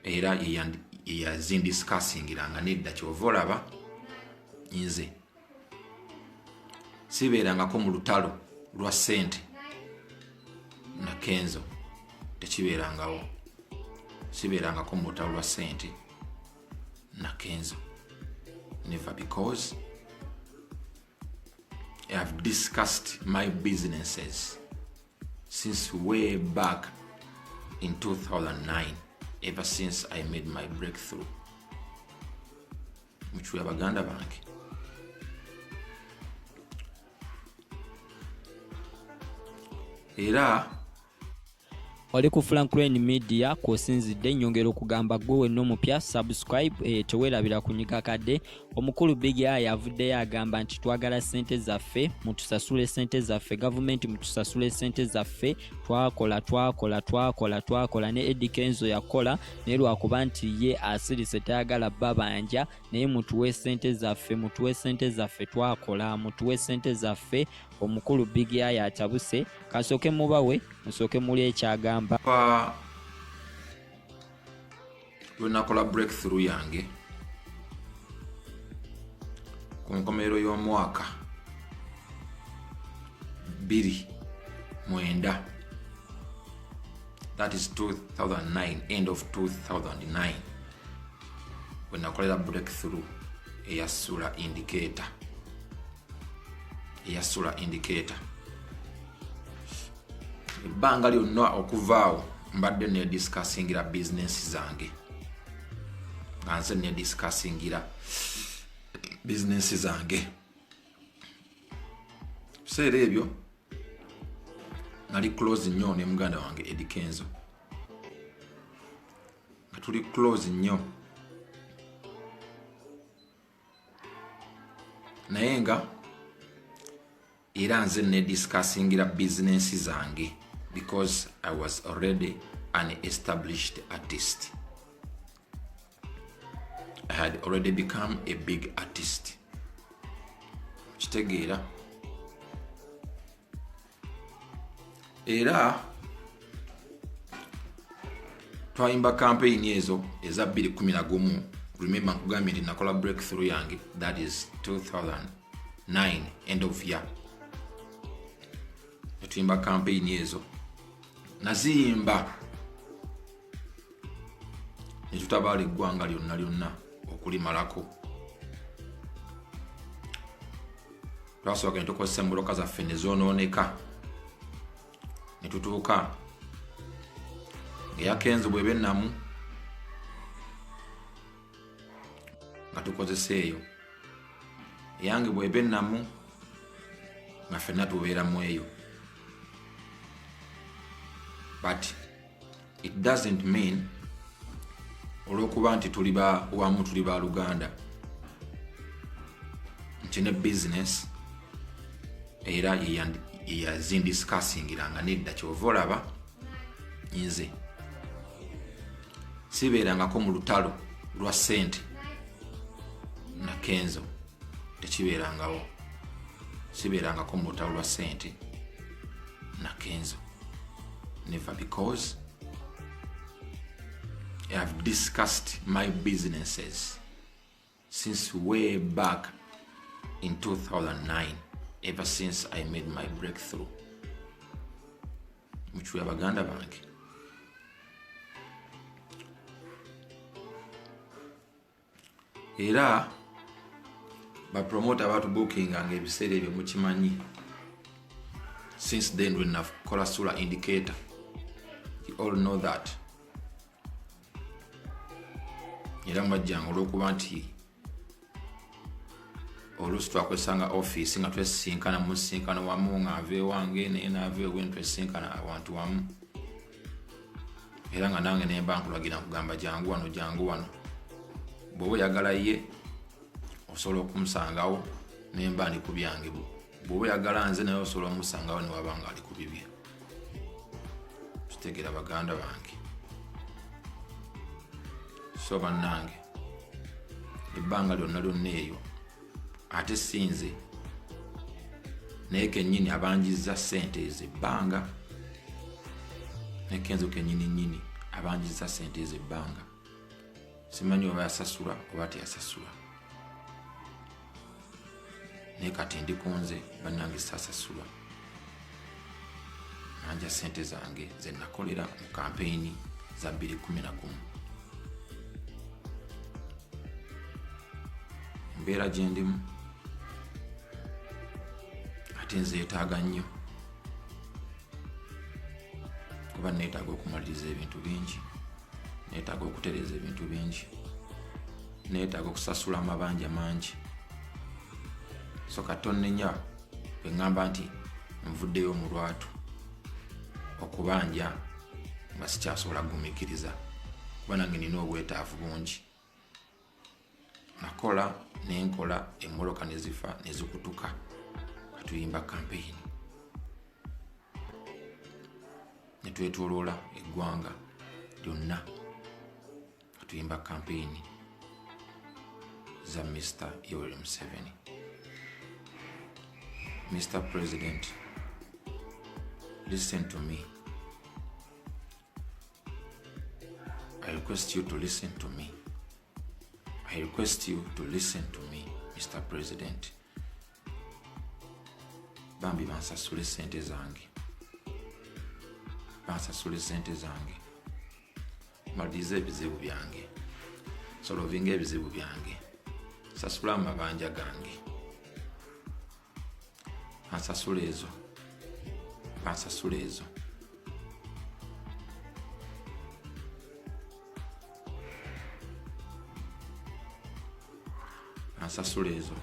era yazindiscussingiranga nedda kyova olaba nze sibeerangako mu lutalo lwa ssente na Kenzo, tekibeerangawo. Sibeerangako mu lutalo lwa ssente na Kenzo, never, because I have discussed my businesses since way back in 2009, ever since I made my breakthrough. Muchwe abaganda bange. Era oli ku Franklin Media kwosinzidde nyongera okugamba gwe wenna omupya subscribe teweerabira kunyiga kadde. Omukulu Big Eye yavuddeyo agamba nti twagala ssente zaffe mutusasule ssente zaffe, gavumenti mutusasule ssente zaffe, twakola ne Eddie Kenzo yakola naye lwakuba nti ye asirise tayagala babanja, naye mutuwe ssente zaffe twakola, mutuwe ssente zaffe. Omukulu Big Eye atabuse, kasooke mubawe musooke muli ekyagamba. Lunakola breakthrough yange ku nkomerero y'omwaka 2009, that is 2009, end of 2009, when nakolera breakthrough eyasula indicator. Ebbanga lyonna okuvaawo mbadde ne discussingira business zange, nga nze ne discussingira business zange. Biseera ebyo nali close nnyo ne muganda wange Eddie Kenzo, nga tuli close nnyo, naye nga era nze ne discussingira business zange, because I was already an established artist. I had already become a big artist. Kitegeera. Era twayimba campaign ezo eza 2011. Remember nkugambye nti nakola breakthrough yange, that is 2009, end of year. Tuyimba campaign ezo naziyimba ne tutabaala eggwanga lyonna okulimalako. Twasooka ne tukozesa emboloka zaffe ne zoonooneka, ne tutuuka eya Kenzo bw'eba ennamu nga tukozesa eyo, eyange bw'eba ennamu nga ffenna tubeeramu eyo. But it doesn't mean olwokuba nti tuli wamu, tuli ba Luganda, nti ne business era yazindiscussingiranga nedda kyova olaba nze sibeerangako mu lutalo lwa ssente na Kenzo, tekibeerangawo. Sibeerangako mu lutalo lwa ssente na Kenzo, never, because I have discussed my businesses since way back in 2009, ever since I made my breakthrough. Muchwe abaganda bange. Era ba promoter batu booking nga ebiseera ebyo mukimanyi. Since then when I've kola sula indicator, you all know that. Era mbajjanga olw'okuba nti oluusi twakwesanga office nga twesinkana mu nsinkano wamu, nga ave wange naye naave ewe twesinkana awantu wamu, era nga nange nemba nkulagira nkugamba jangu wano. Bw'oba oyagala ye osobola okumusangawo nemba ndi ku byange, bw'oba oyagala nze naye osobola okumusangawo ne waba nga ali ku bibye. Kitegeera baganda bange. So bannange, ebbanga lyonna eyo ate sinze naye kennyini abanjizza ssente ezo ebbanga, ne Kenzo kennyini abanjizza ssente ezo ebbanga. simanyi oba yasasula oba teyasasula, naye kati ndi kunze bannange sasasulwa, nanja sente zange ze nakolera mu kampeyini za 2011. Embeera gye ndimu ate nzeetaaga nnyo, kuba neetaaga okumaliriza ebintu bingi, neetaaga okutereeza ebintu bingi, neetaaga okusasula amabanja mangi. So katonenya bwe ŋŋamba nti nvuddeyo mu lwatu okubanja nga sikyasobola kugumikiriza, kuba nange nina obwetaavu bungi. Nakola nenkola, emmoloka ne zifa ne zikutuka, katuyimba kampeyini ne twetooloola eggwanga lyonna, katuyimba kampeyini za Mr. Yoweri Museveni. Mr. President, listen to me. I request you to listen to me. I request you to listen to me, Mr. President. Bambi bansasule sente zange. Bansasule sente zange. Maliriza ebizibu byange. Solovinga ebizibu byange. Sasula amabanja gange. Bansasule ezo. Bansasule ezo. Bansasule ezo.